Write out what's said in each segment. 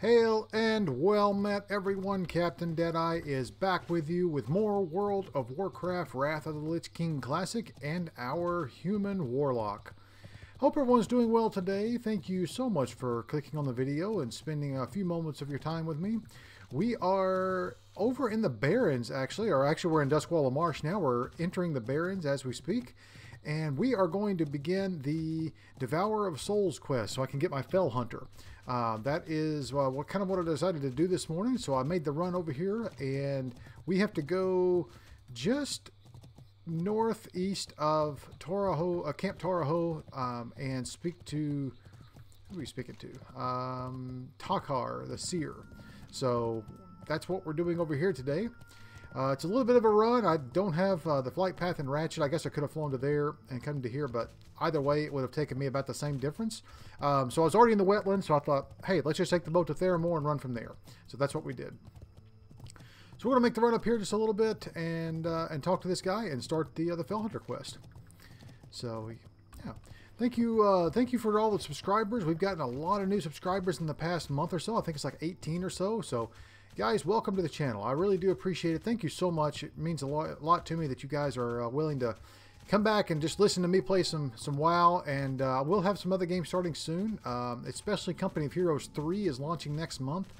Hail and well met everyone. Captain Deadeye is back with you with more World of Warcraft Wrath of the Lich King Classic and our human Warlock. Hope everyone's doing well today. Thank you so much for clicking on the video and spending a few moments of your time with me. We are over in the Barrens actually, or actually we're in Duskwallow Marsh now. We're entering the Barrens as we speak. And we are going to begin the Devourer of Souls quest so I can get my Fell Hunter. That is what I decided to do this morning. So I made the run over here, and we have to go just northeast of Camp Toraho, and speak to, who are we speaking to? Takar, the Seer. So that's what we're doing over here today. It's a little bit of a run. I don't have the flight path in Ratchet. I guess I could have flown to there and come to here, but either way, it would have taken me about the same difference. So I was already in the Wetlands, so I thought, hey, let's just take the boat to Theramore and run from there. So that's what we did. So we're going to make the run up here just a little bit and talk to this guy and start the Fell Hunter quest. So, yeah. Thank you for all the subscribers. We've gotten a lot of new subscribers in the past month or so. I think it's like 18 or so. So, guys, welcome to the channel. I really do appreciate it. Thank you so much. It means a lot to me that you guys are willing to come back and just listen to me play some WoW. And we'll have some other games starting soon. Especially Company of Heroes 3 is launching next month.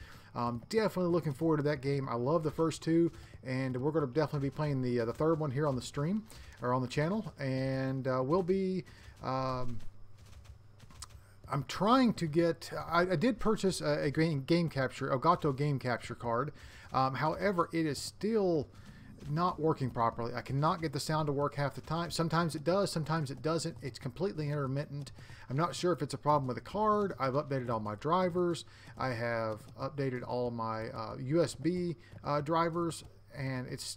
Definitely looking forward to that game. I love the first two, and we're going to definitely be playing the third one here on the stream or on the channel. And we'll be. I'm trying to get. I did purchase a game capture, Elgato game capture card. However, it is still not working properly. I cannot get the sound to work half the time. Sometimes it does, sometimes it doesn't. It's completely intermittent. I'm not sure if it's a problem with the card. I've updated all my drivers. I have updated all my USB drivers, and it's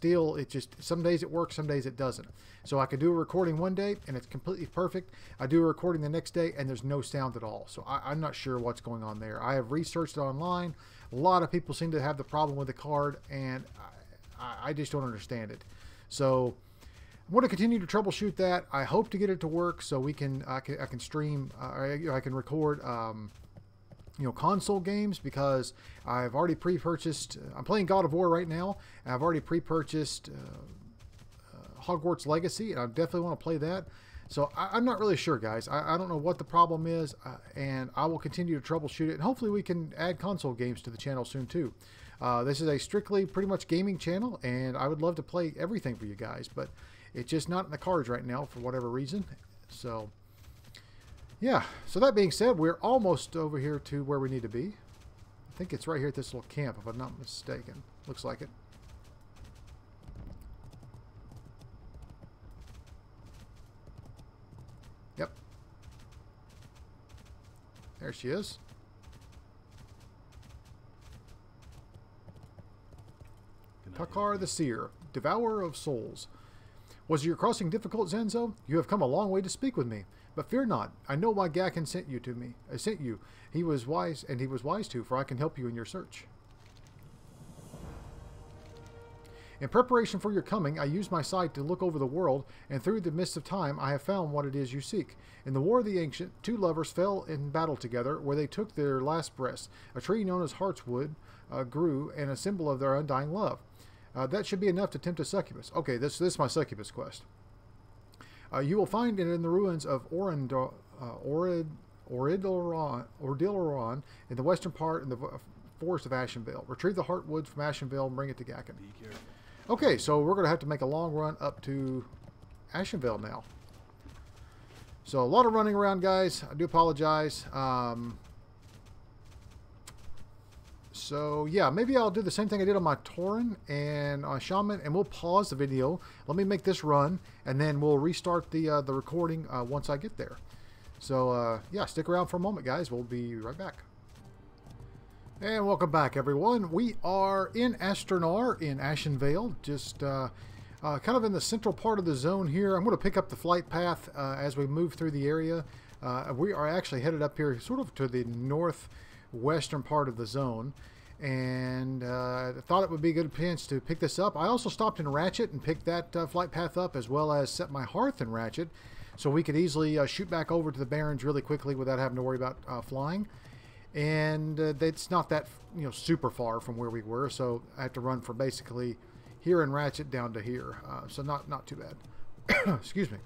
just some days it works, some days it doesn't. So I could do a recording one day and it's completely perfect. I do a recording the next day and there's no sound at all. So I'm not sure what's going on there. I have researched it online. A lot of people seem to have the problem with the card, and I just don't understand it. So I'm going to continue to troubleshoot that. I hope to get it to work so I can stream, I can record console games, because I've already pre-purchased. I'm playing God of War right now, and I've already pre-purchased Hogwarts Legacy, and I definitely want to play that. So I'm not really sure, guys. I don't know what the problem is, and I will continue to troubleshoot it, and hopefully we can add console games to the channel soon too. This is a strictly pretty much gaming channel, and I would love to play everything for you guys, but it's just not in the cards right now for whatever reason. So yeah, so that being said, we're almost over here to where we need to be. I think it's right here at this little camp, if I'm not mistaken. Looks like it. Yep. There she is. Takar the Seer, Devourer of Souls. Was your crossing difficult, Zenzo? You have come a long way to speak with me. But fear not, I know why Gakken sent you to me. He was wise, and he was wise too, for I can help you in your search. In preparation for your coming, I used my sight to look over the world, and through the mist of time I have found what it is you seek. In the War of the Ancient, two lovers fell in battle together, where they took their last breaths. A tree known as Heartswood grew, and a symbol of their undying love. That should be enough to tempt a succubus. Okay, this is my succubus quest. You will find it in the ruins of Ordiloron in the western part in the forest of Ashenvale. Retrieve the heartwood from Ashenvale and bring it to Gakken. Okay, so we're going to have to make a long run up to Ashenvale now. So a lot of running around, guys. I do apologize. So yeah, maybe I'll do the same thing I did on my Tauren and Shaman, and we'll pause the video. Let me make this run, and then we'll restart the recording once I get there. So yeah, stick around for a moment, guys. We'll be right back. And welcome back, everyone. We are in Astronar in Ashenvale, just kind of in the central part of the zone here. I'm going to pick up the flight path as we move through the area. We are actually headed up here sort of to the northwestern part of the zone, and I thought it would be a good chance to pick this up. I also stopped in Ratchet and picked that flight path up, as well as set my hearth in Ratchet so we could easily shoot back over to the Barrens really quickly without having to worry about flying. and it's not that super far from where we were, so I have to run from basically here in Ratchet down to here, so not too bad. Excuse me.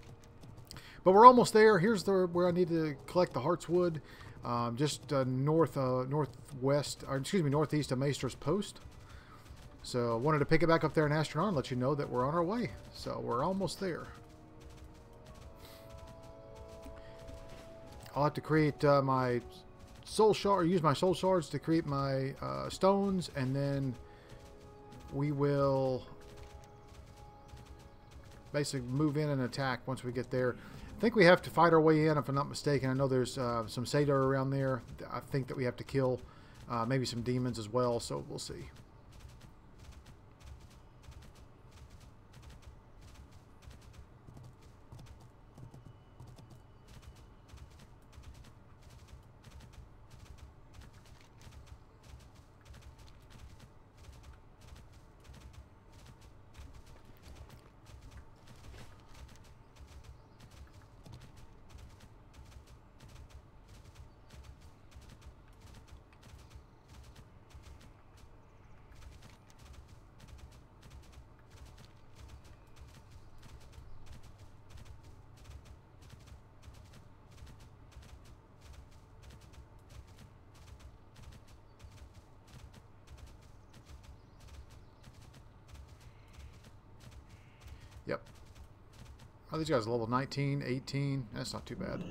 But we're almost there. Here's where I need to collect the Heartswood, just northwest, or excuse me, northeast of Maester's Post. So I wanted to pick it back up there in Astronaut and let you know that we're on our way. So we're almost there. I'll have to create my soul shard, or use my soul shards to create my stones, and then we will basically move in and attack once we get there. I think we have to fight our way in, if I'm not mistaken. I know there's some Satyr around there. I think that we have to kill maybe some demons as well, so we'll see. Yep. Oh, these guys are level 19, 18. That's not too bad.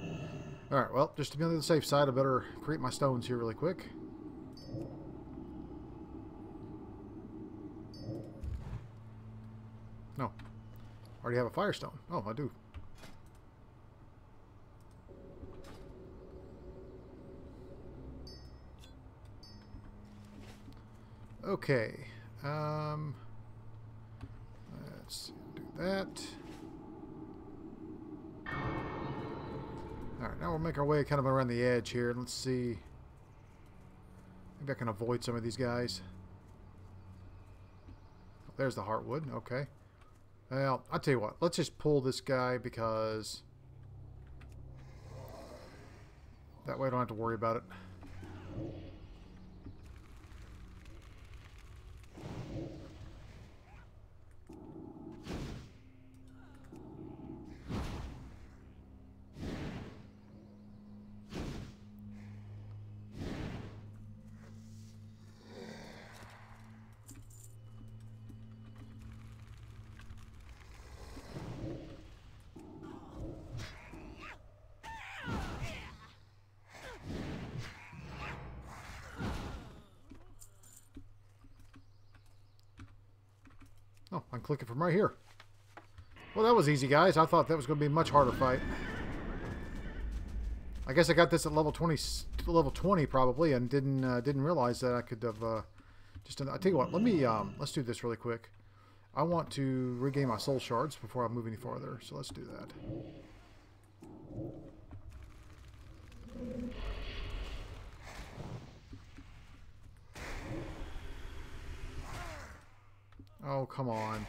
Alright, well, just to be on the safe side, I better create my stones here really quick. No. Already have a firestone. Oh, I do. Okay. Let's do that. Alright, now we'll make our way kind of around the edge here. Let's see. Maybe I can avoid some of these guys. There's the Heartwood. Okay. Well, I'll tell you what. Let's just pull this guy because that way I don't have to worry about it. Oh, I'm clicking from right here. Well, that was easy, guys. I thought that was going to be a much harder fight. I guess I got this at level 20 probably, and didn't realize that I could have just. I tell you what, let's do this really quick. I want to regain my soul shards before I move any farther, so let's do that. Oh, come on.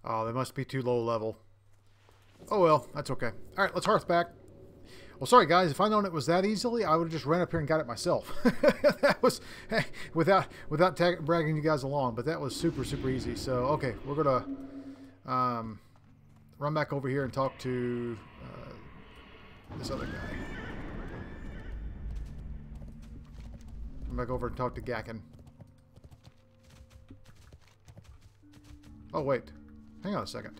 Oh, they must be too low level. Oh well, that's okay. Alright, let's hearth back. Well, sorry guys, if I'd known it was that easily, I would have just ran up here and got it myself. That was, hey, without bragging you guys along, but that was super easy. So, okay, we're going to run back over here and talk to this other guy. Run back over and talk to Gakken. Oh, wait. Hang on a second.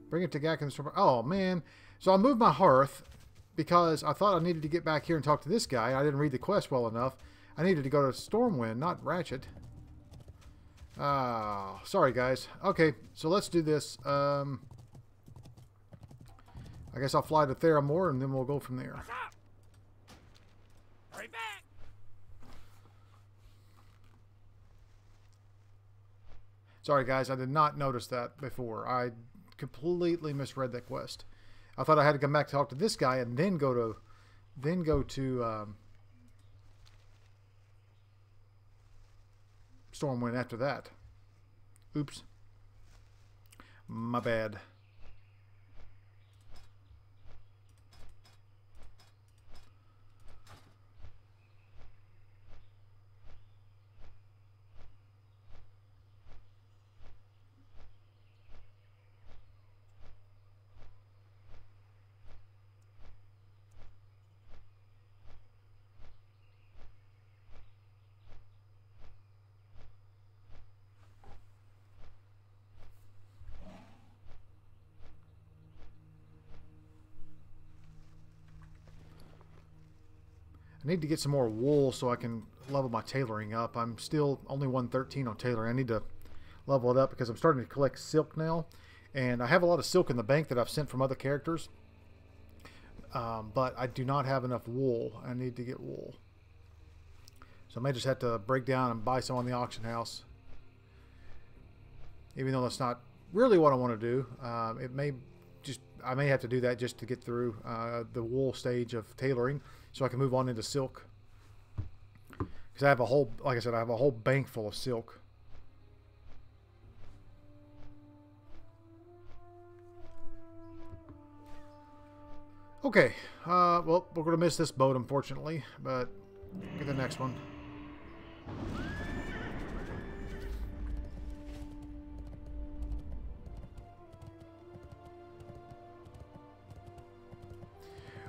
Bring it to Gakken's Storm. Oh, man. So I moved my hearth because I thought I needed to get back here and talk to this guy. I didn't read the quest well enough. I needed to go to Stormwind, not Ratchet. Sorry, guys. Okay, so let's do this. I guess I'll fly to Theramore, and then we'll go from there. What's up? Hurry back! Sorry, guys. I did not notice that before. I completely misread that quest. I thought I had to come back to talk to this guy and then go to Stormwind after that. Oops. My bad. I need to get some more wool so I can level my tailoring up. I'm still only 113 on tailoring. I need to level it up because I'm starting to collect silk now. And I have a lot of silk in the bank that I've sent from other characters. But I do not have enough wool. I need to get wool. So I may just have to break down and buy some on the auction house. Even though that's not really what I want to do. I may have to do that just to get through the wool stage of tailoring, so I can move on into silk. Because I have a whole, like I said, I have a whole bank full of silk. Okay, well, we're going to miss this boat, unfortunately, but get the next one.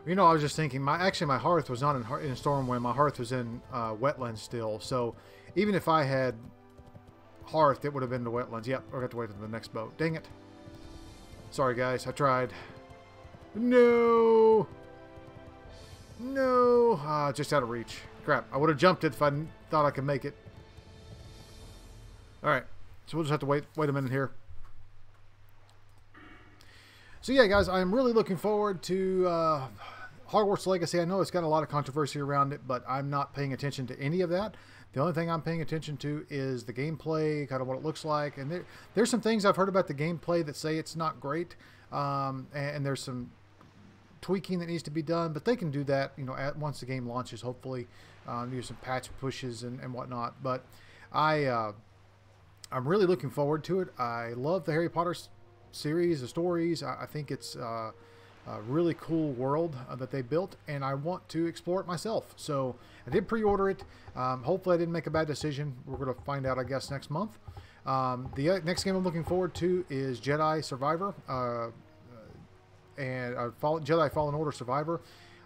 You know, I was just thinking, my hearth was not in Stormwind. My hearth was in Wetlands still. So even if I had hearth, it would have been the Wetlands. Yep, I'll have to wait for the next boat. Dang it. Sorry, guys. I tried. No. No. Just out of reach. Crap. I would have jumped it if I thought I could make it. Alright. So we'll just have to wait a minute here. So yeah, guys, I'm really looking forward to Hogwarts Legacy. I know it's got a lot of controversy around it, but I'm not paying attention to any of that. The only thing I'm paying attention to is the gameplay, kind of what it looks like. And there's some things I've heard about the gameplay that say it's not great, and there's some tweaking that needs to be done. But they can do that, you know, once the game launches, hopefully. Do some patch pushes and whatnot. But I'm really looking forward to it. I love the Harry Potter series, the stories. I think it's a really cool world that they built, and I want to explore it myself. So I did pre-order it. Hopefully I didn't make a bad decision. We're going to find out, I guess, next month. The next game I'm looking forward to is Jedi Survivor and Jedi Fallen Order Survivor.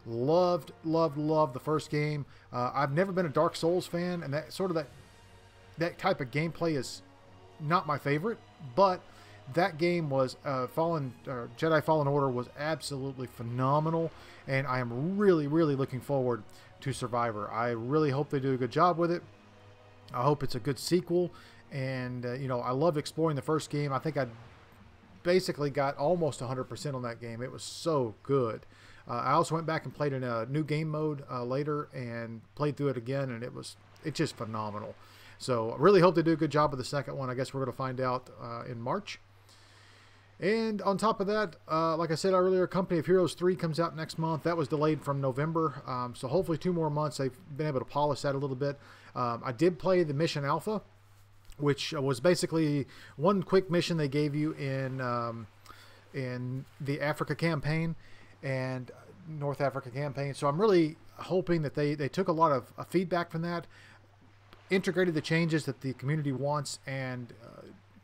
Loved the first game. I've never been a Dark Souls fan, and that type of gameplay is not my favorite, but that game was Jedi Fallen Order was absolutely phenomenal, and I am really looking forward to Survivor. I really hope they do a good job with it. I hope it's a good sequel, and you know, I loved exploring the first game. I think I basically got almost 100% on that game. It was so good. I also went back and played in a new game mode later and played through it again, and it's just phenomenal. So I really hope they do a good job with the second one. I guess we're going to find out in March. And on top of that, like I said earlier, Company of Heroes 3 comes out next month. That was delayed from November. So hopefully 2 more months. They've been able to polish that a little bit. I did play the Mission Alpha, which was basically one quick mission they gave you in the Africa campaign and North Africa campaign. So I'm really hoping that they took a lot of feedback from that, integrated the changes that the community wants, and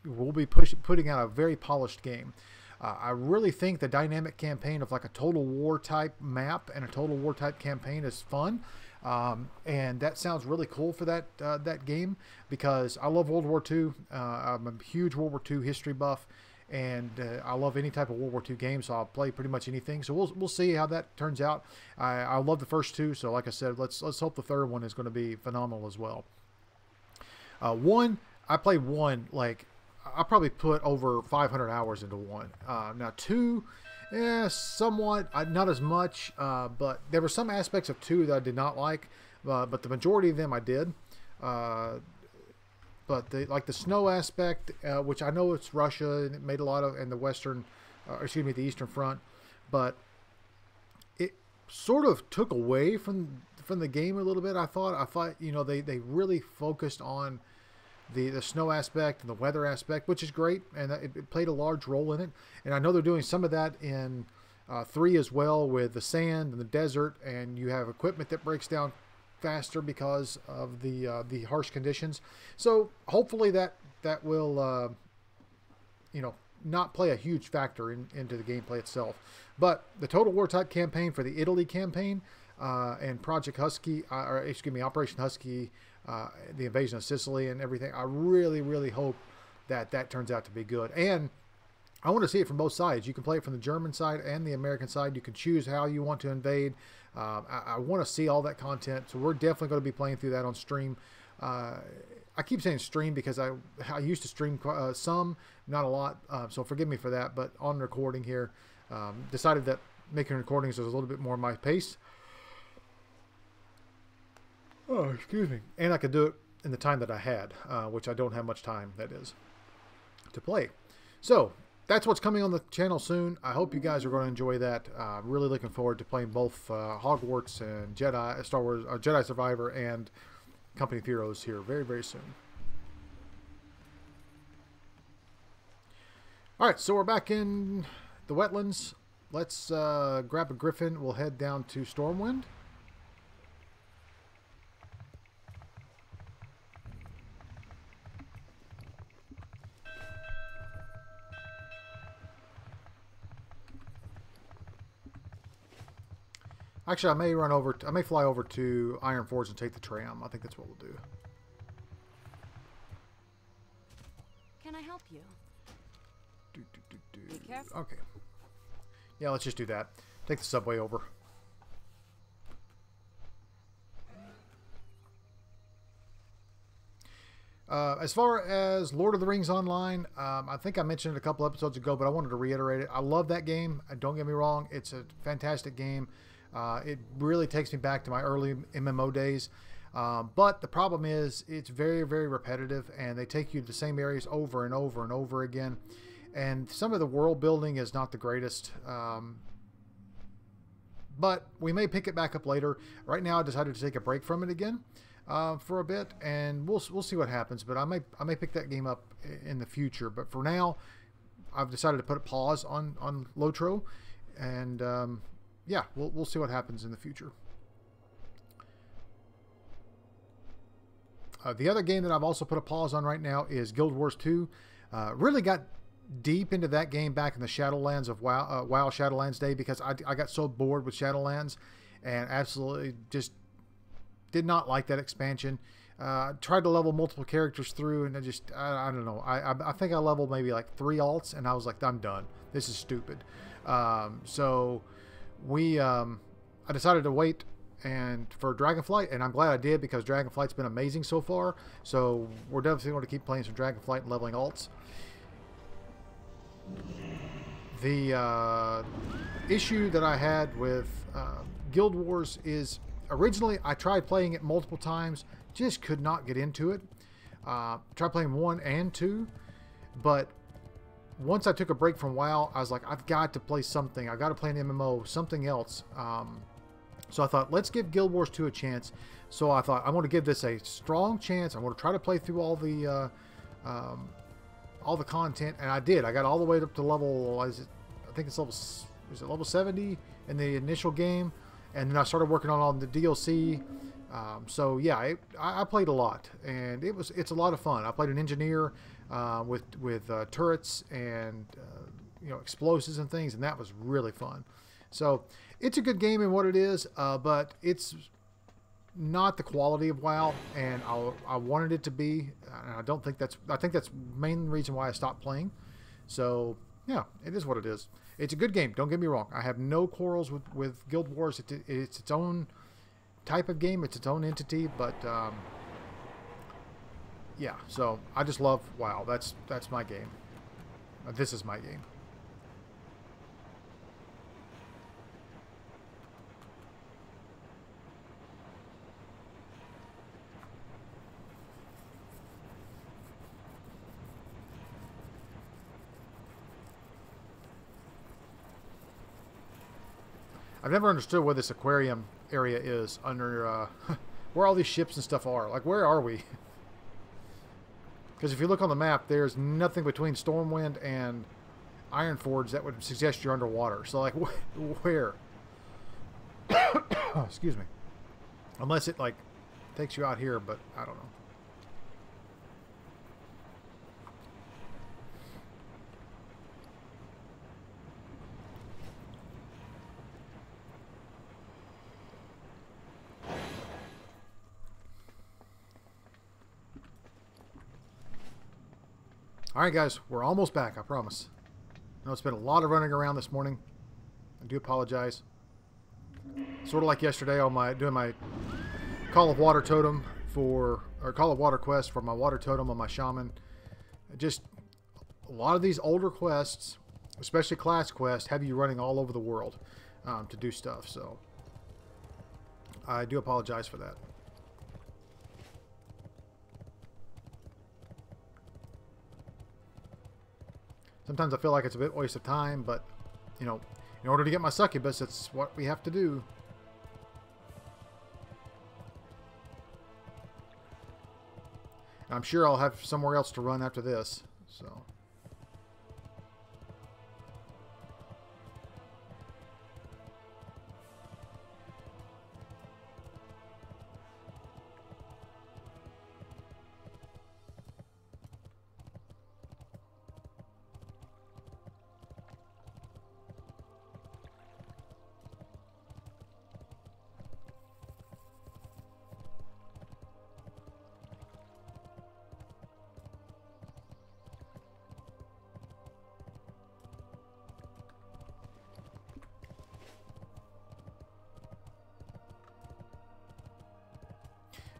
we'll be putting out a very polished game. I really think the dynamic campaign of like a Total War type map and a Total War type campaign is fun. And that sounds really cool for that game, because I love World War II. I'm a huge World War II history buff, and I love any type of World War II game, so I'll play pretty much anything. So we'll see how that turns out. I love the first 2, so like I said, let's hope the third one is going to be phenomenal as well. I played 1 like I probably put over 500 hours into 1. Now 2, somewhat, not as much, but there were some aspects of 2 that I did not like, but the majority of them I did. But like the snow aspect, which I know it's Russia and it made a lot of, and the Western, the Eastern Front, but it sort of took away from the game a little bit. I thought you know, they really focused on the snow aspect and the weather aspect, which is great, and it played a large role in it. And I know they're doing some of that in 3 as well, with the sand and the desert, and you have equipment that breaks down faster because of the harsh conditions. So hopefully that will you know, not play a huge factor into the gameplay itself. But the Total War type campaign for the Italy campaign and Project Husky, or excuse me, Operation Husky, the invasion of Sicily and everything, I really, really hope that turns out to be good. And I want to see it from both sides. You can play it from the German side and the American side. You can choose how you want to invade. I want to see all that content, so we're definitely going to be playing through that on stream. I keep saying stream because I used to stream some, not a lot, so forgive me for that. But on recording here, decided that making recordings was a little bit more my pace. Oh, excuse me. And I could do it in the time that I had, which I don't have much time, that is, to play. So that's what's coming on the channel soon. I hope you guys are going to enjoy that. Really looking forward to playing both Hogwarts and Jedi, Star Wars, Jedi Survivor and Company of Heroes here very, very soon. Alright, so we're back in the Wetlands. Let's grab a Griffin. We'll head down to Stormwind. Actually, I may fly over to Ironforge and take the tram. I think that's what we'll do. Can I help you? Be careful. Okay. Yeah, let's just do that. Take the subway over. As far as Lord of the Rings Online, I think I mentioned it a couple episodes ago, but I wanted to reiterate it. I love that game. Don't get me wrong. It's a fantastic game. It really takes me back to my early MMO days. But the problem is it's very, very repetitive, and they take you to the same areas over and over and over again. And some of the world building is not the greatest. But we may pick it back up later. Right now I decided to take a break from it again for a bit, and we'll see what happens. But I may pick that game up in the future. But for now, I've decided to put a pause on Lotro, and yeah, we'll see what happens in the future. The other game that I've also put a pause on right now is Guild Wars 2. Really got deep into that game back in the Shadowlands of WoW, Shadowlands day, because I got so bored with Shadowlands and absolutely just did not like that expansion. Tried to level multiple characters through, and I don't know. I think I leveled maybe like 3 alts, and I was like, I'm done. This is stupid. So I decided to wait for Dragonflight, and I'm glad I did, because Dragonflight's been amazing so far. So we're definitely going to keep playing some Dragonflight and leveling alts. The issue that I had with Guild Wars is, originally I tried playing it multiple times, just could not get into it. Tried playing 1 and 2, but once I took a break from WoW, I was like, I've got to play something. I've got to play an MMO, something else. So I thought, let's give Guild Wars 2 a chance. So I thought, I want to give this a strong chance. I want to try to play through all the content, and I did. I got all the way up to level, I think it's level 70 in the initial game, and then I started working on all the DLC. So yeah, I played a lot, and it's a lot of fun. I played an engineer with turrets and you know, explosives and things, and that was really fun. So it's a good game in what it is, but it's not the quality of WoW, and I wanted it to be. And I think that's the main reason why I stopped playing. So yeah, it is what it is. It's a good game. Don't get me wrong. I have no quarrels with Guild Wars. It's its own type of game. It's its own entity. But yeah. So I just love WoW. That's my game. This is my game. I've never understood where this aquarium area is under, where all these ships and stuff are. Like, where are we? Because if you look on the map, there's nothing between Stormwind and Ironforge that would suggest you're underwater. So, like, where? Excuse me. Unless it, like, takes you out here, but I don't know. Alright guys, we're almost back, I promise. I know it's been a lot of running around this morning. I do apologize. Sort of like yesterday on doing my Call of Water totem or Call of Water quest for my water totem on my shaman. Just a lot of these older quests, especially class quests, have you running all over the world to do stuff, so I do apologize for that. Sometimes I feel like it's a bit waste of time, but, you know, in order to get my succubus, it's what we have to do. And I'm sure I'll have somewhere else to run after this, so...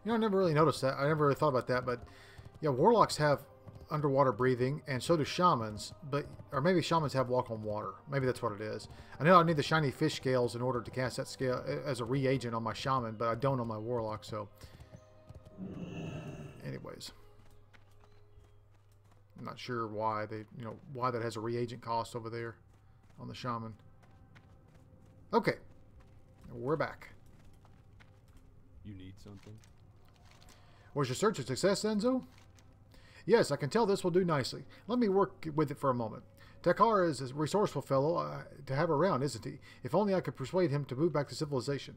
You know, I never really noticed that. I never really thought about that, but yeah, warlocks have underwater breathing, and so do shamans, or maybe shamans have walk on water. Maybe that's what it is. I know I need the shiny fish scales in order to cast that scale as a reagent on my shaman, but I don't on my warlock, so... Anyways. I'm not sure why why that has a reagent cost over there on the shaman. Okay. We're back. You need something? Was your search a success, Enzo? Yes, I can tell this will do nicely. Let me work with it for a moment. Takara is a resourceful fellow to have around, isn't he? If only I could persuade him to move back to civilization.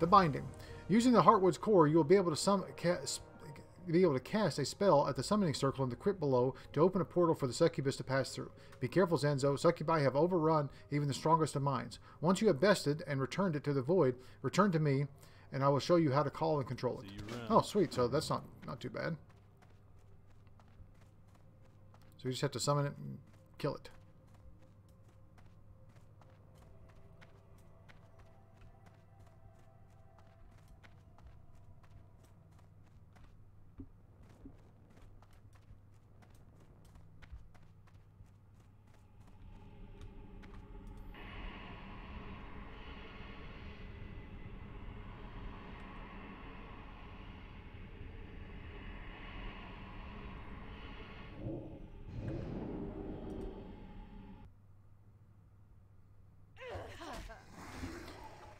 The Binding. Using the Heartwood's core, you will be able to cast a spell at the summoning circle in the crypt below to open a portal for the succubus to pass through. Be careful, Zenzo. Succubi have overrun even the strongest of minds. Once you have bested and returned it to the void, return to me, and I will show you how to call and control it. Oh, sweet. So that's not too bad. So you just have to summon it and kill it.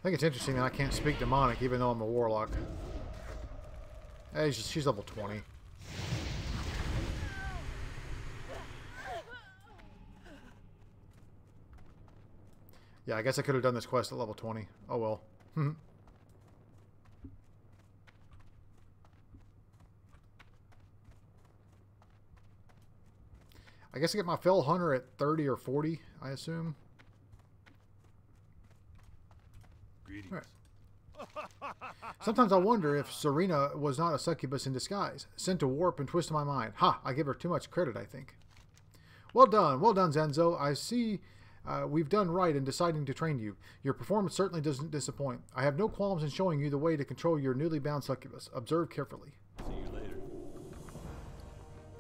I think it's interesting that I can't speak demonic even though I'm a warlock. Hey, she's level 20. Yeah, I guess I could have done this quest at level 20. Oh well. I guess I get my Fell Hunter at 30 or 40, I assume. Right. Sometimes I wonder if Serena was not a succubus in disguise, sent to warp and twist my mind. Ha! I give her too much credit, I think. Well done, Zenzo. I see we've done right in deciding to train you. Your performance certainly doesn't disappoint. I have no qualms in showing you the way to control your newly bound succubus. Observe carefully. See you later.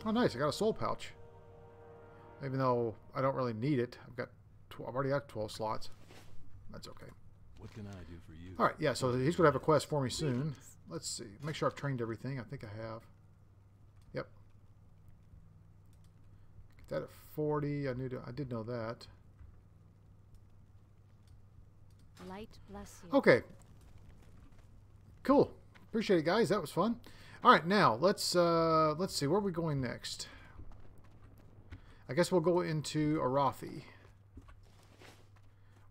Oh, nice! I got a soul pouch. Even though I don't really need it, I've already got 12 slots. That's okay. What can I do for you? Alright, yeah, so he's going to have a quest for me soon. Let's see. Make sure I've trained everything. I think I have. Yep. Get that at 40. I did know that. Light bless you. Okay. Cool. Appreciate it, guys. That was fun. All right, now let's see. Where are we going next? I guess we'll go into Arathi.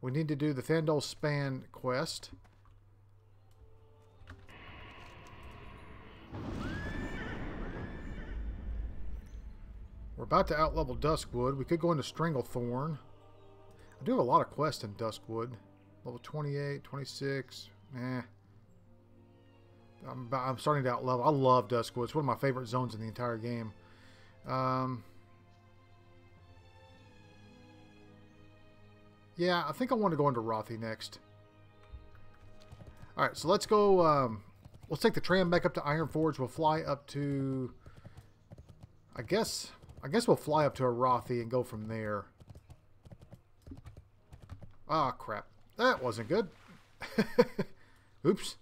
We need to do the Thandol Span quest. We're about to outlevel Duskwood. We could go into Stranglethorn. I do have a lot of quests in Duskwood. Level 28, 26. I'm starting to outlevel. I love Duskwood. It's one of my favorite zones in the entire game. Yeah, I think I want to go into Arathi next. Alright, so let's go. Let's take the tram back up to Ironforge. We'll fly up to... I guess we'll fly up to Arathi and go from there. Ah, crap. That wasn't good. Oops.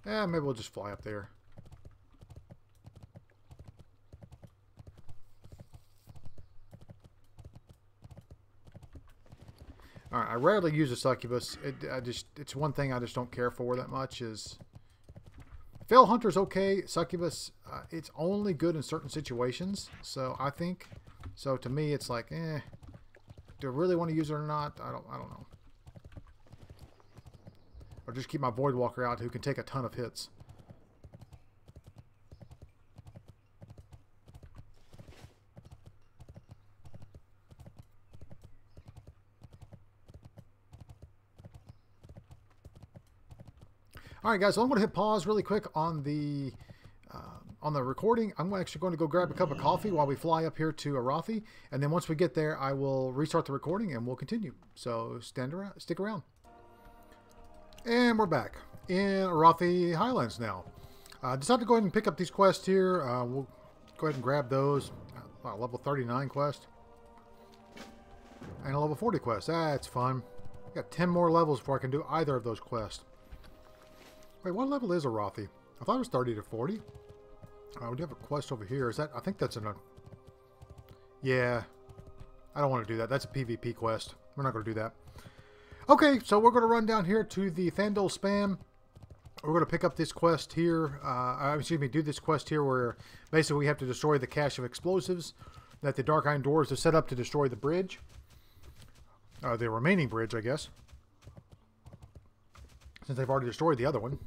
Maybe we'll just fly up there. Alright, I rarely use a succubus. It's one thing I just don't care for that much is... Fell Hunter's okay. Succubus, it's only good in certain situations. So, I think... So, to me, it's like, do I really want to use it or not? I don't know. Or just keep my Voidwalker out who can take a ton of hits. Alright guys, so I'm going to hit pause really quick on the recording. I'm actually going to go grab a cup of coffee while we fly up here to Arathi. And then once we get there, I will restart the recording and we'll continue. So stick around. And we're back in Arathi Highlands now. Decided to go ahead and pick up these quests here. We'll go ahead and grab those. Level 39 quest. And a level 40 quest. That's fun. Got 10 more levels before I can do either of those quests. Wait, what level is Arathi? I thought it was 30 to 40. We do have a quest over here. Is that? I think that's a... Yeah. I don't want to do that. That's a PvP quest. We're not going to do that. Okay, so we're going to run down here to the Thandol Span. We're going to pick up this quest here. Do this quest here where basically we have to destroy the cache of explosives that the Dark Iron Dwarves have set up to destroy the bridge. The remaining bridge, I guess. Since they've already destroyed the other one.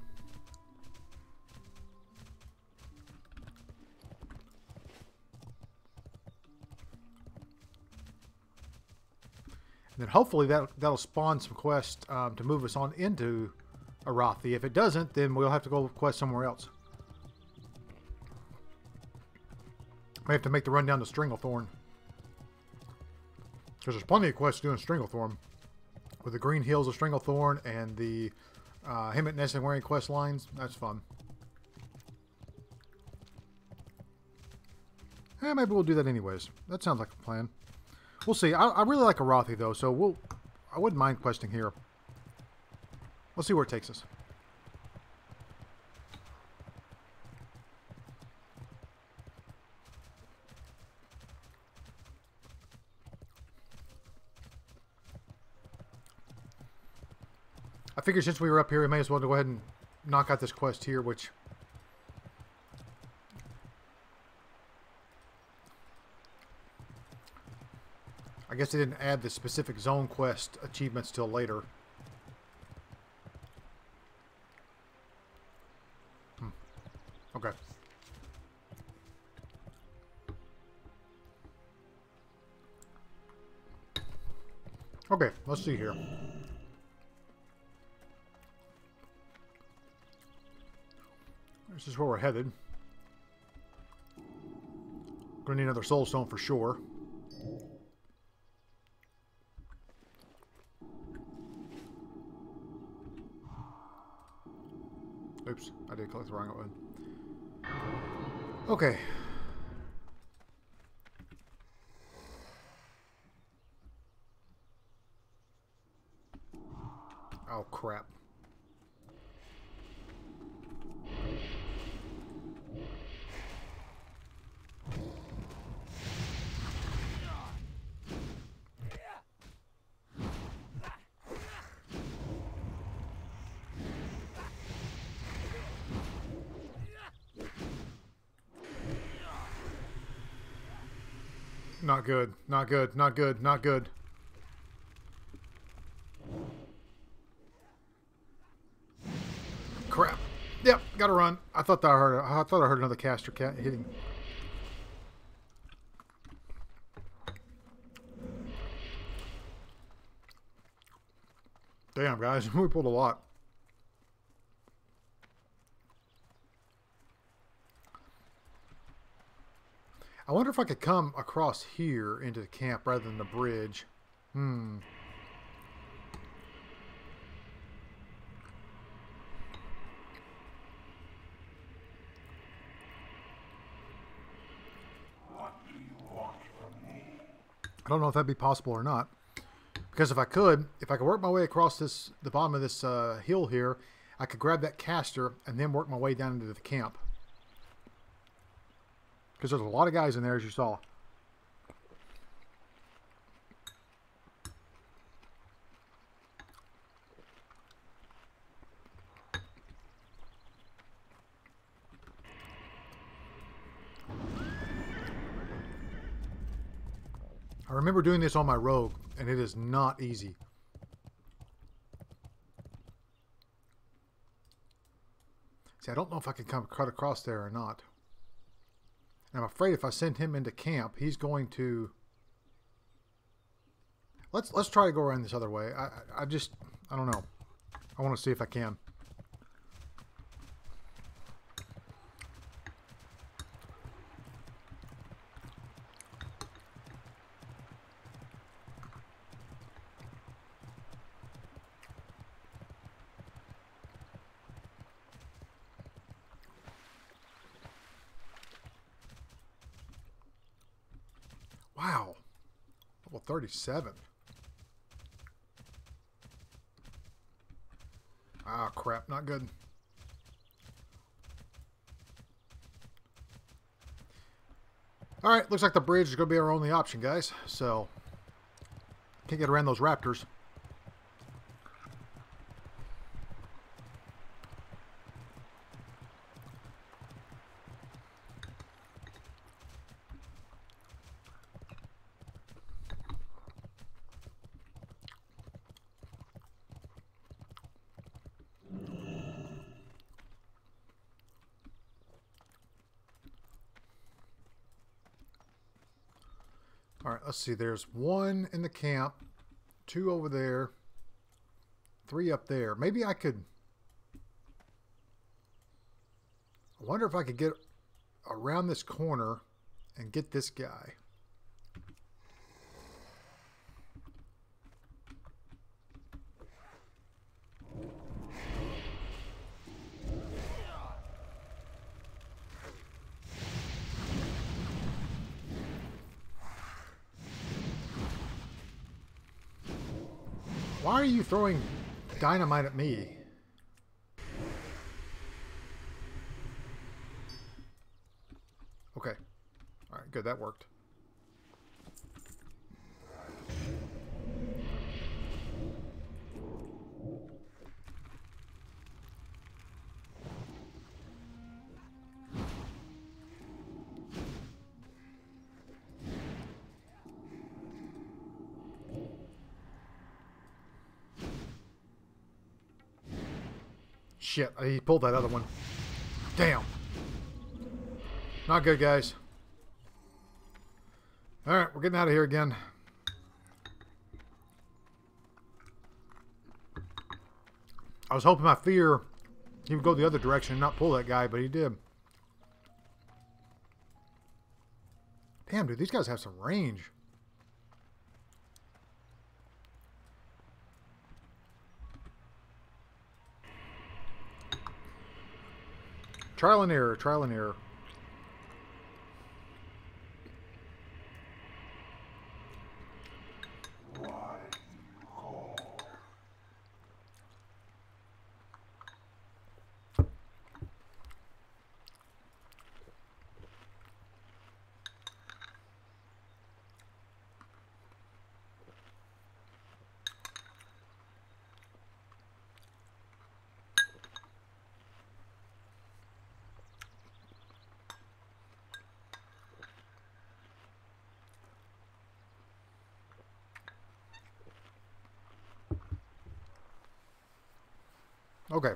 And then hopefully that'll spawn some quests to move us on into Arathi. If it doesn't, then we'll have to go quest somewhere else. We have to make the run down to Stranglethorn. Because there's plenty of quests doing Stranglethorn. With the Green Hills of Stranglethorn and the Hemet Nesting Wearing quest lines. That's fun. Maybe we'll do that anyways. That sounds like a plan. We'll see. I really like Arathi though, so I wouldn't mind questing here. We'll see where it takes us. I figured since we were up here, we may as well go ahead and knock out this quest here, which... I guess they didn't add the specific zone quest achievements till later. Okay. Okay, let's see here. This is where we're headed. Gonna need another soul stone for sure. Oops, I did click the wrong one. Okay. Oh, crap. Not good. Not good. Not good. Not good. Crap. Yep, gotta run. I thought I heard another caster cat hitting. Damn, guys, we pulled a lot. I wonder if I could come across here into the camp rather than the bridge. I don't know if that'd be possible or not. Because if I could work my way across the bottom of this hill here, I could grab that caster and then work my way down into the camp. Because there's a lot of guys in there, as you saw. I remember doing this on my rogue, and it is not easy. See, I don't know if I can cut across there or not. And I'm afraid if I send him into camp, he's going to... Let's try to go around this other way. I don't know. I want to see if I can. Wow. Level 37. Ah, crap. Not good. Alright, looks like the bridge is going to be our only option, guys. So, can't get around those raptors. Alright, let's see. There's one in the camp, two over there, three up there. Maybe I could... I wonder if I could get around this corner and get this guy. Why are you throwing dynamite at me? Okay. Alright, good. That worked. Shit, he pulled that other one. Damn. Not good, guys. Alright, we're getting out of here again. I was hoping my fear he would go the other direction and not pull that guy, but he did. Damn, dude, these guys have some range. Trial and error, trial and error. Okay.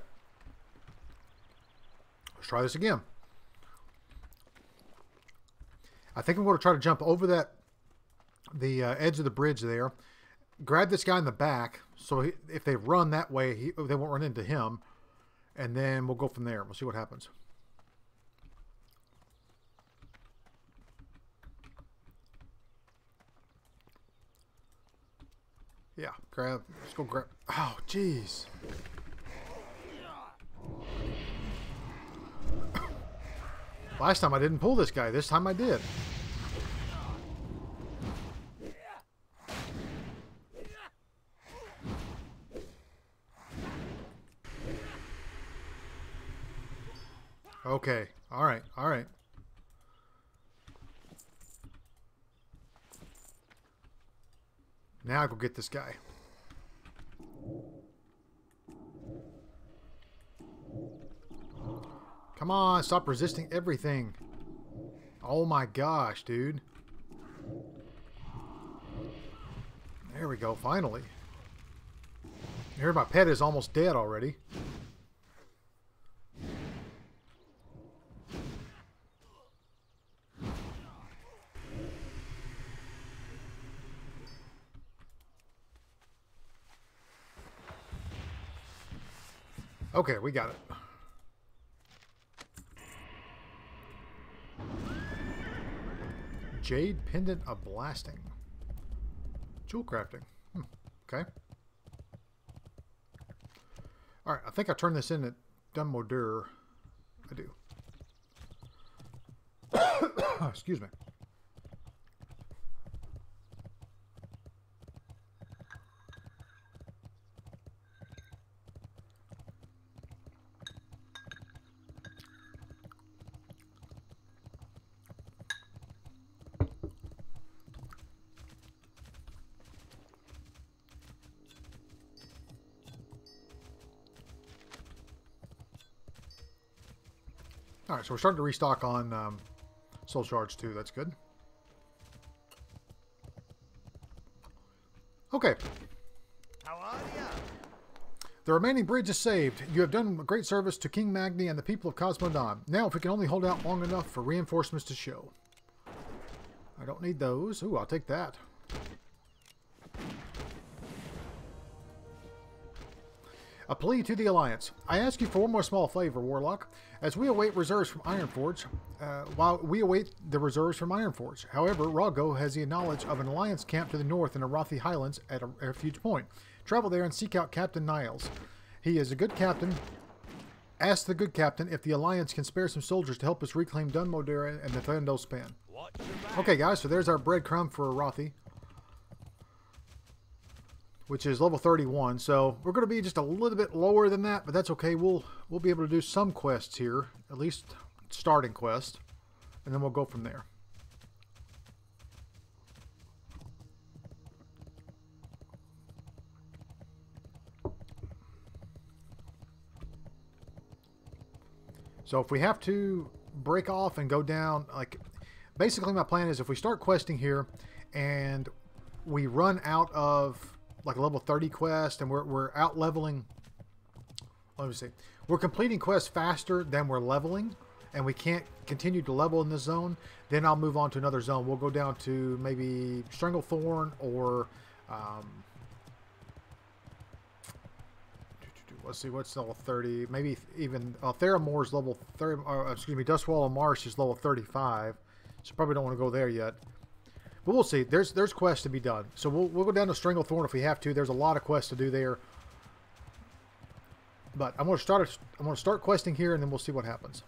Let's try this again. I think I'm going to try to jump over the edge of the bridge there. Grab this guy in the back, so if they run that way, they won't run into him. And then we'll go from there. We'll see what happens. Yeah, grab. Let's go grab. Oh, jeez. Last time I didn't pull this guy. This time I did. Okay. All right. All right. Now I go get this guy. Come on, stop resisting everything. Oh my gosh, dude. There we go, finally. Here, my pet is almost dead already. Okay, we got it. Jade Pendant of Blasting. Jewel crafting. Okay. Alright, I think I turned this in at Duskwood. I do. Excuse me. Alright, so we're starting to restock on soul shards too. That's good. Okay. How are ya? The remaining bridge is saved. You have done a great service to King Magni and the people of Cosmodon. Now, if we can only hold out long enough for reinforcements to show. I don't need those. Ooh, I'll take that. A plea to the Alliance. I ask you for one more small favor, Warlock. As we await reserves from Ironforge, while we await the reserves from Ironforge. However, Rago has the knowledge of an Alliance camp to the north in Arathi Highlands at a refuge point. Travel there and seek out Captain Niles. He is a good captain. Ask the good captain if the Alliance can spare some soldiers to help us reclaim Duskwood and the Thundel Span. Okay, guys, so there's our breadcrumb for Arathi, which is level 31. So we're going to be just a little bit lower than that, but that's okay. We'll be able to do some quests here, at least starting quest, and then we'll go from there. So if we have to break off and go down, like, basically my plan is if we start questing here and we run out of like a level 30 quest and we're out leveling, let me see, we're completing quests faster than we're leveling and we can't continue to level in this zone, then I'll move on to another zone. We'll go down to maybe Stranglethorn or let's see, what's level 30? Maybe even Theramore's level 30. Excuse me, Duskwallow Marsh is level 35. So probably don't want to go there yet. But we'll see. There's quests to be done. So we'll go down to Stranglethorn if we have to. There's a lot of quests to do there. But I'm going to start questing here, and then we'll see what happens.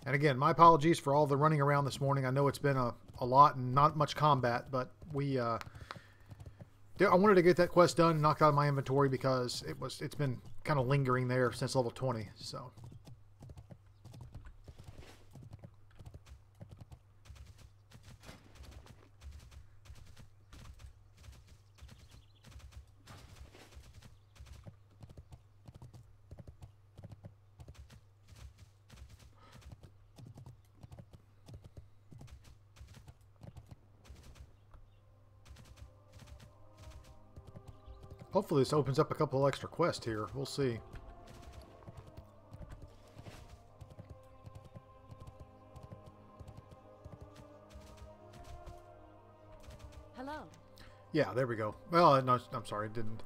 And again, my apologies for all the running around this morning. I know it's been a lot and not much combat, but I wanted to get that quest done and knocked out of my inventory because it's been kind of lingering there since level 20. So. Hopefully this opens up a couple extra quests here. We'll see. Hello. Yeah, there we go. Well, no, I'm sorry, it didn't.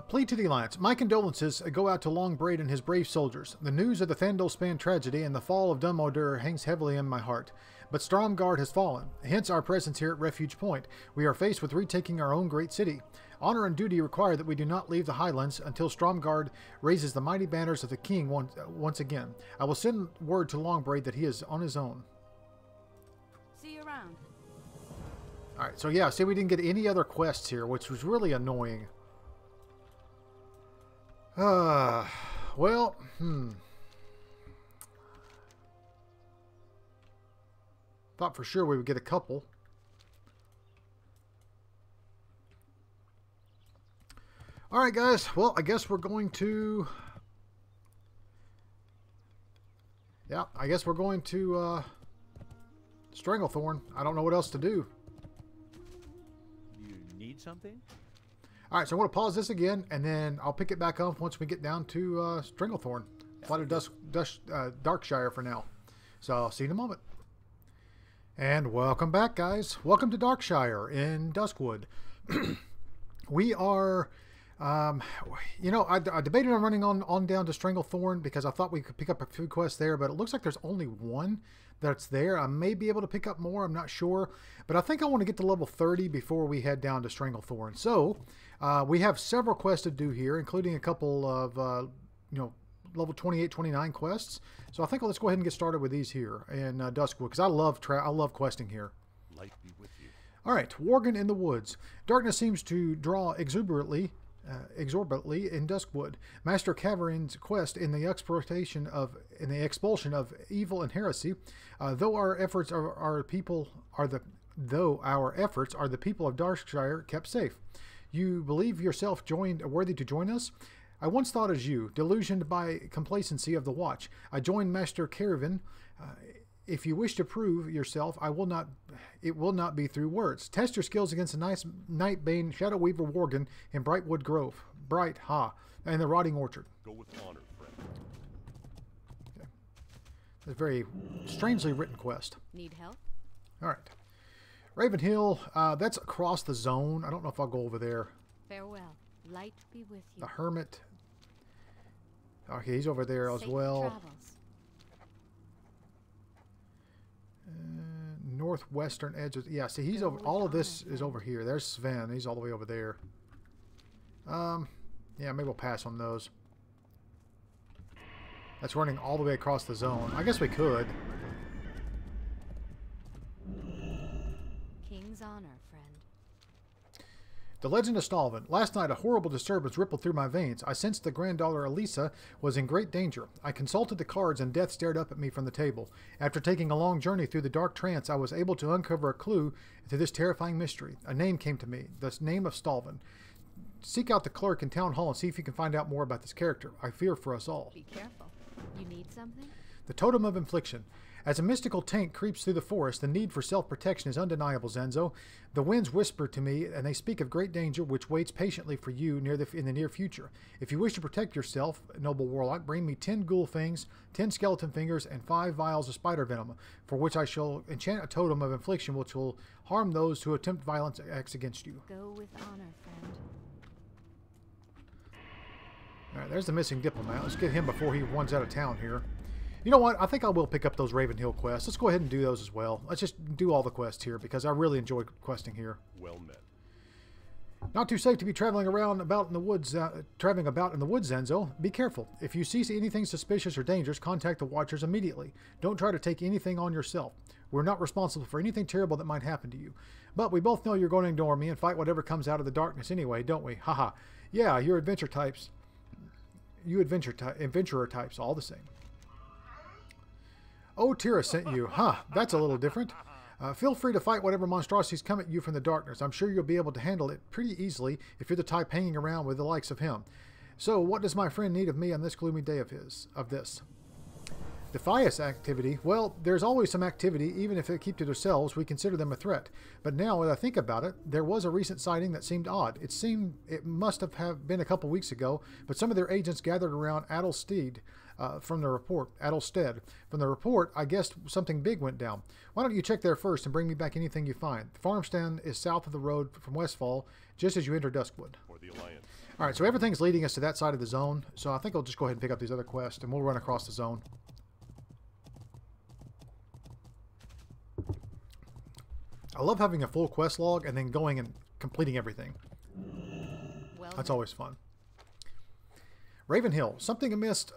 Plea to the Alliance. My condolences go out to Longbraid and his brave soldiers. The news of the Thandolspan tragedy and the fall of Dumbledore hangs heavily in my heart. But Stromgarde has fallen, hence our presence here at Refuge Point. We are faced with retaking our own great city. Honor and duty require that we do not leave the Highlands until Stromgarde raises the mighty banners of the King once again. I will send word to Longbraid that he is on his own. See you around. Alright, so yeah, see, we didn't get any other quests here, which was really annoying. Well, thought for sure we would get a couple. Alright, guys. Well, I guess we're going to... Yeah, I guess we're going to, Stranglethorn. I don't know what else to do. You need something? Alright, so I'm going to pause this again, and then I'll pick it back up once we get down to Stranglethorn. Flight of Darkshire for now. So I'll see you in a moment. And welcome back, guys. Welcome to Darkshire in Duskwood. We are... you know, I debated on running on down to Stranglethorn because I thought we could pick up a few quests there, but it looks like there's only one that's there. I may be able to pick up more, I'm not sure, but I think I want to get to level 30 before we head down to Stranglethorn. So, we have several quests to do here, including a couple of, you know, level 28, 29 quests. So I think let's go ahead and get started with these here in Duskwood, because I love questing here. Light be with you. All right, Worgen in the woods. Darkness seems to draw exorbitantly in Duskwood. Master Cavern's quest in the expulsion of evil and heresy. Though our efforts are the people of Darkshire kept safe. You believe yourself worthy to join us? I once thought as you, delusioned by complacency of the watch. I joined Master Caravan. If you wish to prove yourself, it will not be through words. Test your skills against a nice Nightbane Shadow Weaver Worgen in Brightwood Grove. And the Rotting Orchard. Go with honor, friend. Okay. It's a very strangely written quest. Need help? Alright. Ravenhill, that's across the zone. I don't know if I'll go over there. Farewell. Light be with you. The Hermit. Okay, he's over there as Safe well. travels. Northwestern edge of, yeah, see, he's over, all of this is over here. There's Sven, he's all the way over there. Yeah, maybe we'll pass on those. That's running all the way across the zone. I guess we could. King's honor, friend. The Legend of Stormwind. Last night, a horrible disturbance rippled through my veins. I sensed the granddaughter Elisa was in great danger. I consulted the cards, and death stared up at me from the table. After taking a long journey through the dark trance, I was able to uncover a clue to this terrifying mystery. A name came to me, the name of Stormwind. Seek out the clerk in Town Hall and see if you can find out more about this character. I fear for us all. Be careful. You need something? The Totem of Infliction. As a mystical taint creeps through the forest, the need for self-protection is undeniable, Zenzo. The winds whisper to me, and they speak of great danger which waits patiently for you in the near future. If you wish to protect yourself, noble warlock, bring me 10 ghoul fangs, 10 skeleton fingers, and 5 vials of spider venom, for which I shall enchant a totem of infliction which will harm those who attempt violence acts against you. Go with honor, friend. Alright, there's the missing diplomat. Let's get him before he runs out of town here. You know what? I think I will pick up those Ravenhill quests. Let's go ahead and do those as well. Let's just do all the quests here because I really enjoy questing here. Well met. Not too safe to be traveling about in the woods, Zenzo. Be careful. If you see anything suspicious or dangerous, contact the Watchers immediately. Don't try to take anything on yourself. We're not responsible for anything terrible that might happen to you. But we both know you're going to ignore me and fight whatever comes out of the darkness anyway, don't we? Haha. Yeah, you're adventure types. You adventurer types, all the same. Oh, Tira sent you. Huh, that's a little different. Feel free to fight whatever monstrosities come at you from the darkness. I'm sure you'll be able to handle it pretty easily if you're the type hanging around with the likes of him. So, what does my friend need of me on this gloomy day of this? Defias activity, well, there's always some activity, even if they keep to themselves, we consider them a threat. But now, as I think about it, there was a recent sighting that seemed odd. It must have been a couple weeks ago, but some of their agents gathered around Adelstead from the report. Adelstead. From the report, I guess something big went down. Why don't you check there first and bring me back anything you find? The farm stand is south of the road from Westfall, just as you enter Duskwood. For the Alliance. All right, so everything's leading us to that side of the zone, so I think I'll just go ahead and pick up these other quests, and we'll run across the zone. I love having a full quest log and then going and completing everything. Well, That's always fun. Raven Hill. Something's amiss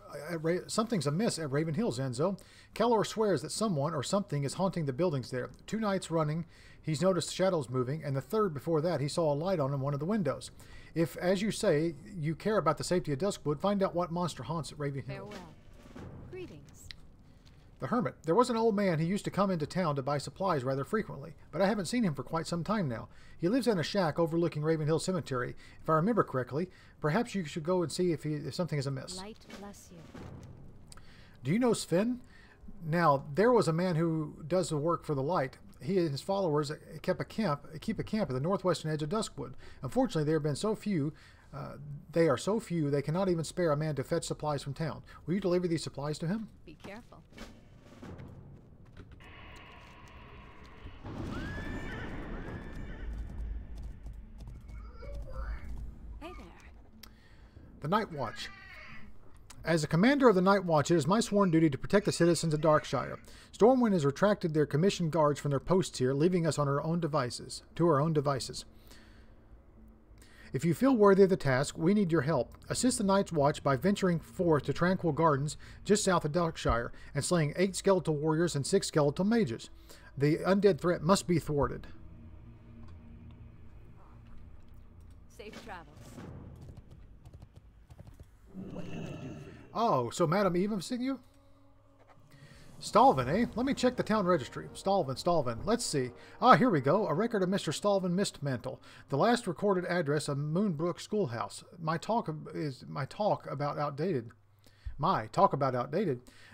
at Raven Hill, Zenzo. Kellor swears that someone or something is haunting the buildings there. 2 nights running, he's noticed shadows moving, and the 3rd before that, he saw a light on in one of the windows. If, as you say, you care about the safety of Duskwood, find out what monster haunts at Raven Hill. farewell. Greetings. The Hermit. There was an old man who used to come into town to buy supplies rather frequently, but I haven't seen him for quite some time now. He lives in a shack overlooking Raven Hill Cemetery. If I remember correctly, perhaps you should go and see if something is amiss. Light bless you. Do you know Sven? Now, there was a man who does the work for the light. He and his followers keep a camp at the northwestern edge of Duskwood. Unfortunately, there have been so few. They are so few, they cannot even spare a man to fetch supplies from town. Will you deliver these supplies to him? Be careful. Hey there. The Night Watch. As a commander of the Night Watch, it is my sworn duty to protect the citizens of Darkshire. Stormwind has retracted their commissioned guards from their posts here, leaving us on our own devices. If you feel worthy of the task, we need your help. Assist the Night's Watch by venturing forth to Tranquil Gardens, just south of Darkshire, and slaying 8 skeletal warriors and 6 skeletal mages. The undead threat must be thwarted. Safe travels. What can I do for you? Oh, so Madam Eve have seen you? Stalvin, eh? Let me check the town registry. Stalvin. Let's see. Ah, here we go. A record of Mr. Stalvin Mistmantle. The last recorded address of Moonbrook Schoolhouse. My talk about outdated.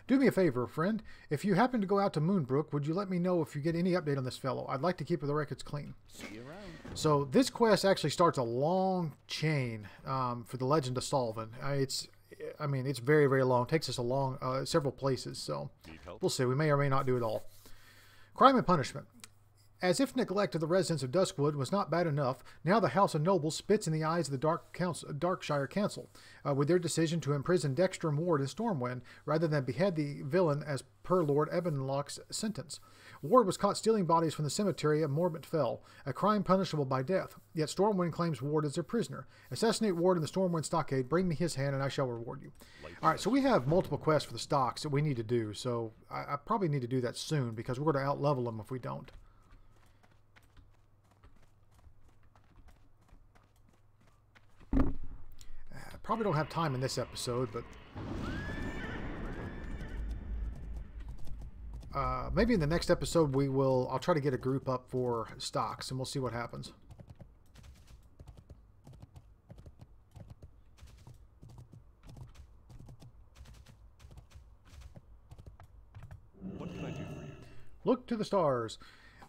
Do me a favor, friend. If you happen to go out to Moonbrook, would you let me know if you get any update on this fellow? I'd like to keep the records clean. See you around. So this quest actually starts a long chain for the Legend of Stalvin. It's very, very long. It takes us several places, so Need help? we'll see. We may or may not do it all. Crime and punishment. As if neglect of the residents of Duskwood was not bad enough, now the House of Nobles spits in the eyes of the Darkshire Council with their decision to imprison Dexter and Ward in Stormwind rather than behead the villain as per Lord Ebenlock's sentence. Ward was caught stealing bodies from the cemetery of Morbent Fell, a crime punishable by death, yet Stormwind claims Ward as their prisoner. Assassinate Ward in the Stormwind Stockade, bring me his hand, and I shall reward you. Alright, so we have multiple quests for the stocks that we need to do, so I probably need to do that soon because we're going to out-level them if we don't. Probably don't have time in this episode, but maybe in the next episode I'll try to get a group up for stocks and we'll see what happens. What can I do for you? Look to the stars.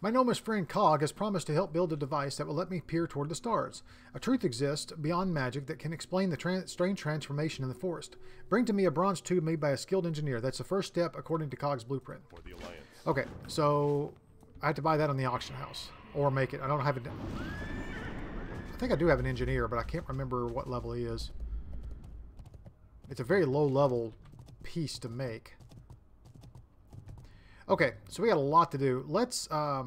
My gnomish friend Cog has promised to help build a device that will let me peer toward the stars. A truth exists beyond magic that can explain the strange transformation in the forest. Bring to me a bronze tube made by a skilled engineer. That's the first step according to Cog's blueprint. For the Alliance. Okay, so I have to buy that on the auction house or make it. I don't have it. I think I do have an engineer, but I can't remember what level he is. It's a very low level piece to make. Okay, so we got a lot to do. Let's, yeah,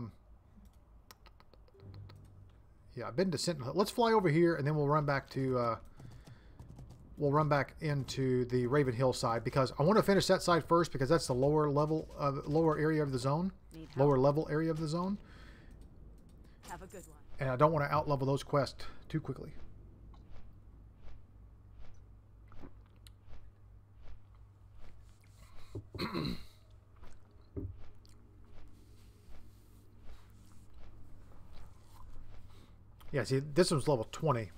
I've been to Sentinel. Let's fly over here, and then we'll run back to, into the Raven Hill side, because I want to finish that side first, because that's the lower level, lower area of the zone. Lower level area of the zone. Have a good one. And I don't want to out-level those quests too quickly. Yeah, see, this one's level 20.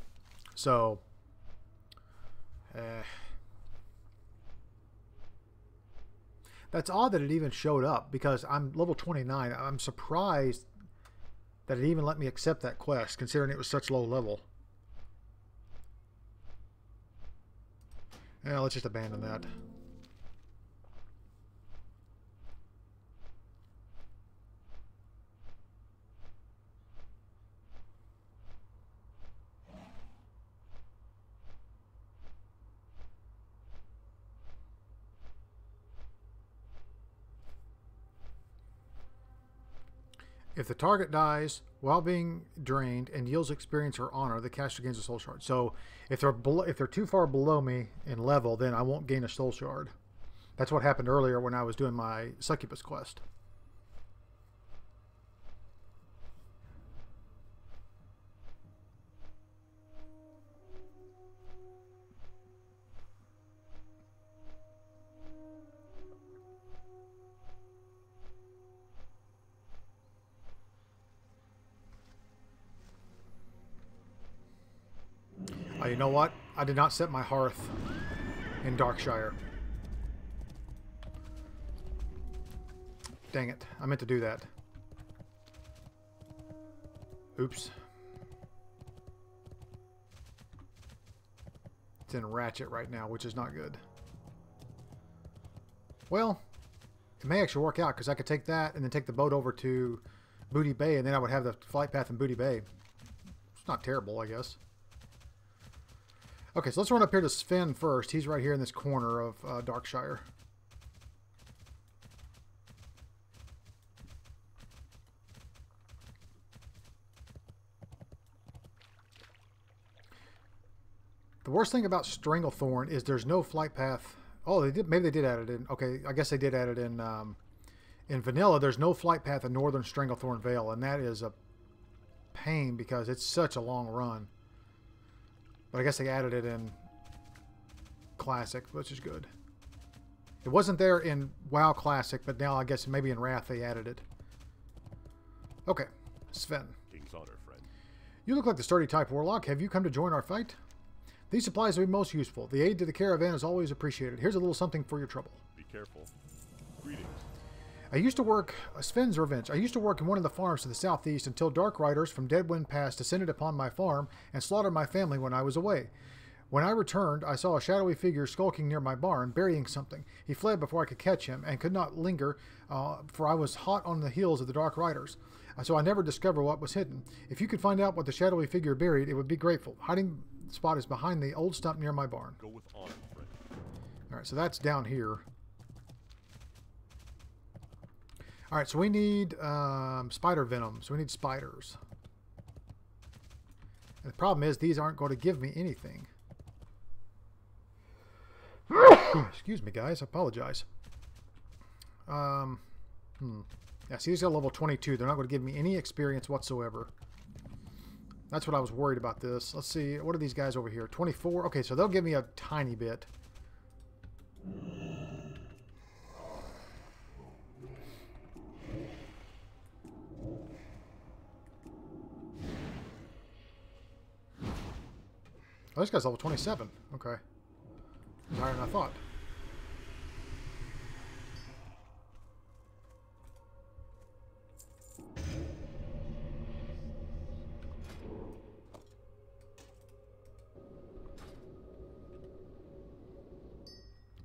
So, That's odd that it even showed up because I'm level 29. I'm surprised that it even let me accept that quest considering it was such low level. Yeah, let's just abandon that. If the target dies while being drained and yields experience or honor, the caster gains a soul shard. So if they're too far below me in level, then I won't gain a soul shard. That's what happened earlier when I was doing my succubus quest. Oh, you know what? I did not set my hearth in Darkshire. Dang it. I meant to do that. Oops. It's in Ratchet right now, which is not good. Well, it may actually work out because I could take that and then take the boat over to Booty Bay, and then I would have the flight path in Booty Bay. It's not terrible, I guess. Okay, so let's run up here to Sven first. He's right here in this corner of Darkshire. The worst thing about Stranglethorn is there's no flight path. Oh, they did. Maybe they did add it in. Okay, I guess they did add it in vanilla. There's no flight path in Northern Stranglethorn Vale, and that is a pain because it's such a long run. But I guess they added it in Classic, which is good. It wasn't there in WoW Classic, but now I guess maybe in Wrath they added it. Okay, Sven. King's honor, friend. You look like the sturdy type Warlock. Have you come to join our fight? These supplies will be most useful. The aid to the caravan is always appreciated. Here's a little something for your trouble. Be careful. Greetings. I used to work, Sven's Revenge. I used to work in one of the farms to the southeast until Dark Riders from Deadwind Pass descended upon my farm and slaughtered my family when I was away. When I returned, I saw a shadowy figure skulking near my barn, burying something. He fled before I could catch him and could not linger, for I was hot on the heels of the Dark Riders. So I never discovered what was hidden. If you could find out what the shadowy figure buried, it would be grateful. Hiding spot is behind the old stump near my barn. Go with honor, friend. Alright, so that's down here. Alright, so we need spider venom. So we need spiders. And the problem is these aren't going to give me anything. Excuse me, guys. I apologize. Yeah, see, these are level 22. They're not going to give me any experience whatsoever. That's what I was worried about this. Let's see. What are these guys over here? 24. Okay, so they'll give me a tiny bit. Oh, this guy's level 27. Okay. Higher than I thought.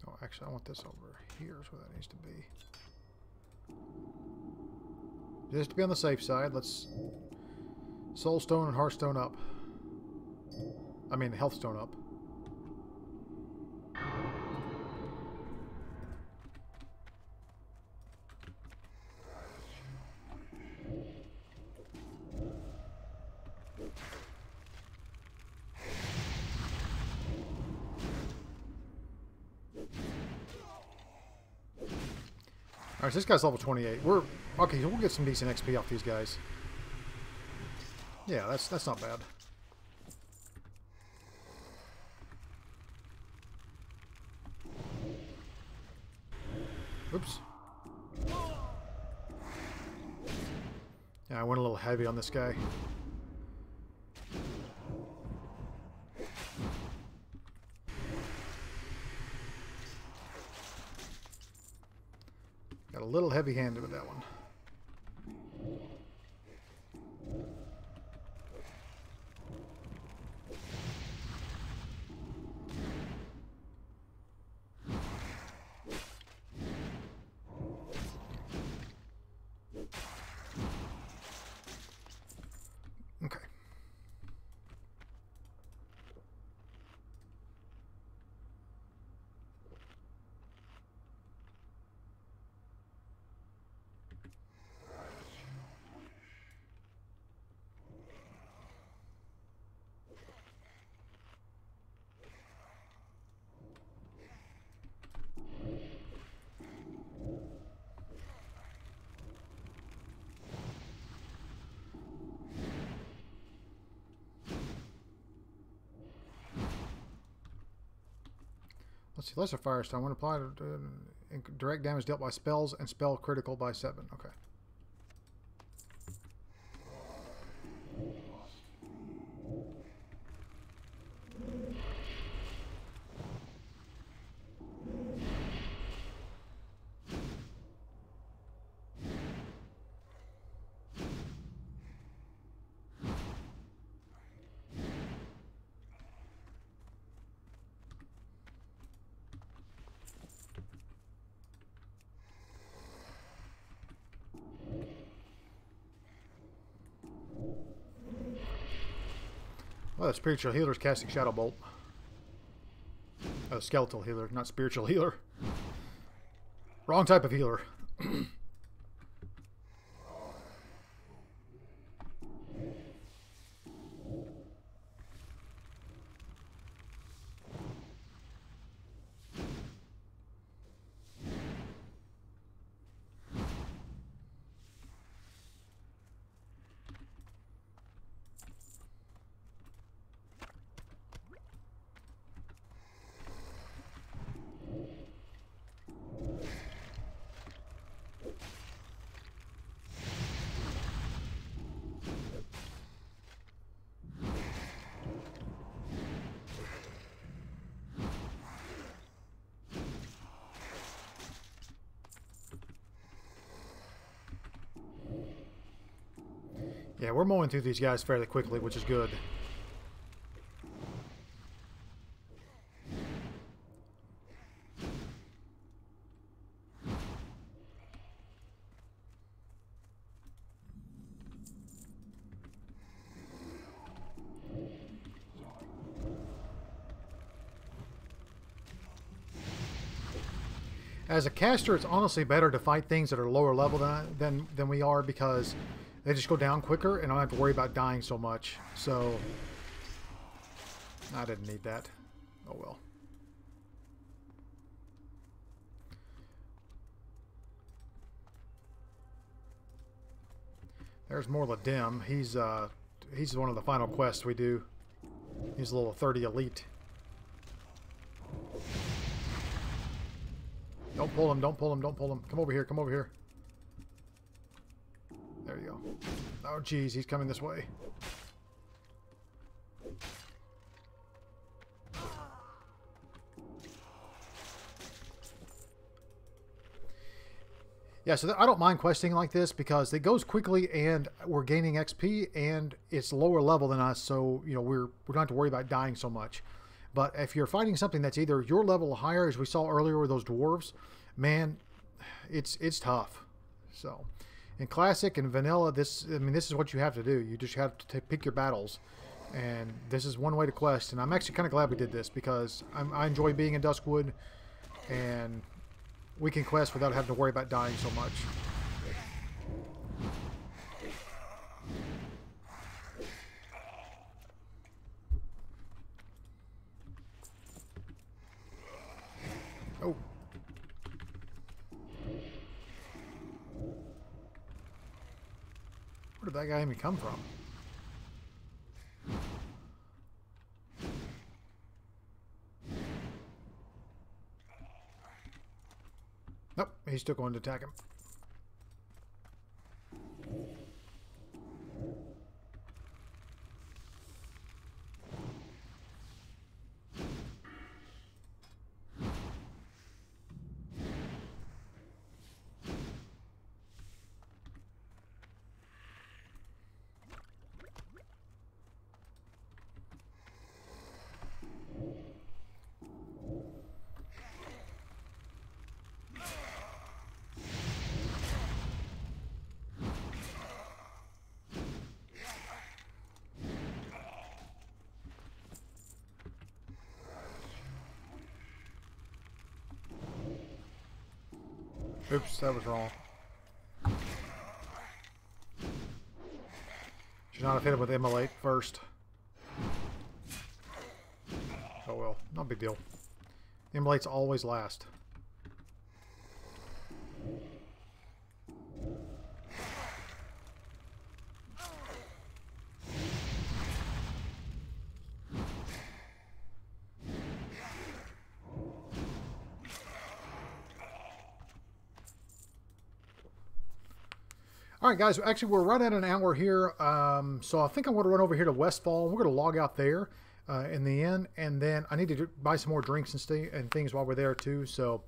Oh, actually, I want this over here is where that needs to be. Just to be on the safe side, let's Soulstone and Hearthstone up. I mean, Healthstone up. Alright, so this guy's level 28. We're okay, so we'll get some decent XP off these guys. Yeah, that's not bad. Oops. Yeah, I went a little heavy on this guy. a little heavy-handed with that one. Okay. Let's see, lesser firestone. When applied, direct damage dealt by spells and spell critical by 7. Okay. Well, the spiritual healer is casting Shadow Bolt. Skeletal healer, not spiritual healer. Wrong type of healer. Yeah, we're mowing through these guys fairly quickly, which is good. As a caster, it's honestly better to fight things that are lower level than we are, because they just go down quicker and I don't have to worry about dying so much. So, I didn't need that. Oh well. There's Morla Dim. He's one of the final quests we do. He's a little 30 elite. Don't pull him, don't pull him, don't pull him. Come over here, come over here. There you go. Oh, geez, he's coming this way. Yeah, so I don't mind questing like this because it goes quickly and we're gaining XP and it's lower level than us, so you know we don't have to worry about dying so much. But if you're fighting something that's either your level or higher, as we saw earlier with those dwarves, man, it's tough. So, in classic and vanilla, this is what you have to do. You just have to pick your battles, and this is one way to quest. And I'm actually kind of glad we did this because I enjoy being in Duskwood, and we can quest without having to worry about dying so much. Oh. Where did that guy even come from? Nope, he's still going to attack him. Oops, that was wrong. Should not have hit him with immolate first. Oh well, not a big deal. Immolates always last. All right, guys. Actually, we're right at an hour here, so I think I'm going to run over here to Westfall. We're going to log out there in the inn, and then I need to buy some more drinks and things while we're there too. So,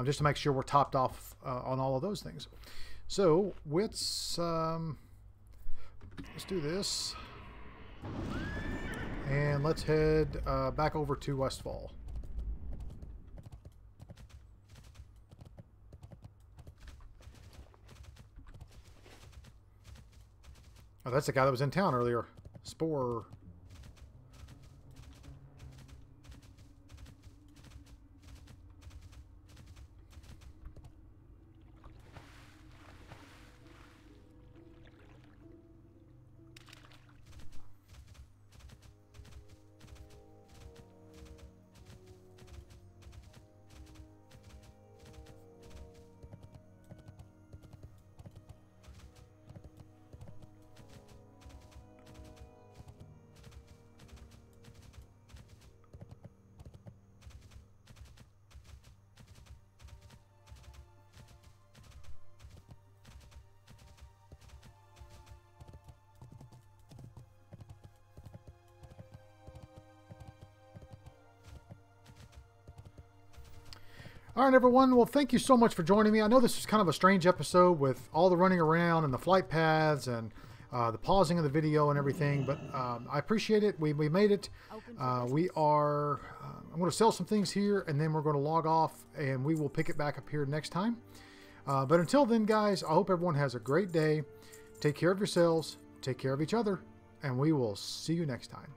just to make sure we're topped off on all of those things. So, let's do this, and let's head back over to Westfall. Oh, that's the guy that was in town earlier. Spore. All right, everyone. Well, thank you so much for joining me. I know this was kind of a strange episode with all the running around and the flight paths and the pausing of the video and everything, but I appreciate it. We made it. I'm going to sell some things here, and then we're going to log off, and we will pick it back up here next time. But until then, guys, I hope everyone has a great day. Take care of yourselves. Take care of each other, and we will see you next time.